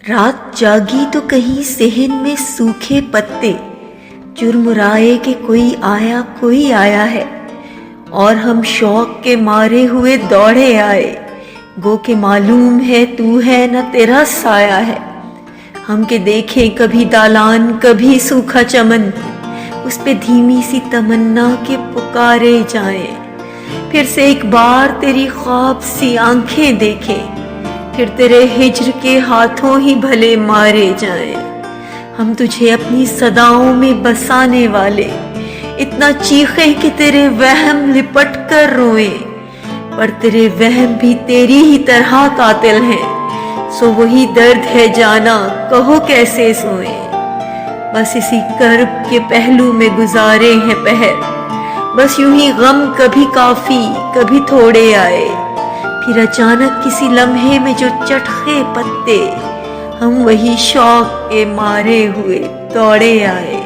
رات جاگی تو کہیں صحن میں سوکھے پتے چرمرائے کہ کوئی آیا ہے، اور ہم شوق کے مارے ہوئے دوڑے آئے، گو کہ معلوم ہے تو ہے نہ تیرا سایہ ہے۔ ہم کے دیکھیں کبھی دالان کبھی سوکھا چمن، اس پہ دھیمی سی تمنا کے پکارے جائیں، پھر سے ایک بار تیری خواب سی آنکھیں دیکھیں، پھر تیرے ہجر کے ہاتھوں ہی بھلے مارے جائیں۔ ہم تجھے اپنی صداؤں میں بسانے والے اتنا چیخیں کہ تیرے وہم لپٹ کر روئیں، پر تیرے وہم بھی تیری ہی طرح قاتل ہیں، سو وہی درد ہے جانا کہو کیسے سوئیں۔ بس اسی کرب کے پہلو میں گزارے ہیں پہر، بس یوں ہی غم کبھی کافی کبھی تھوڑے آئے، پھر اچانک کسی لمحے میں جو چٹخے پتے، ہم وہی شوق کے مارے ہوئے دوڑے آئے۔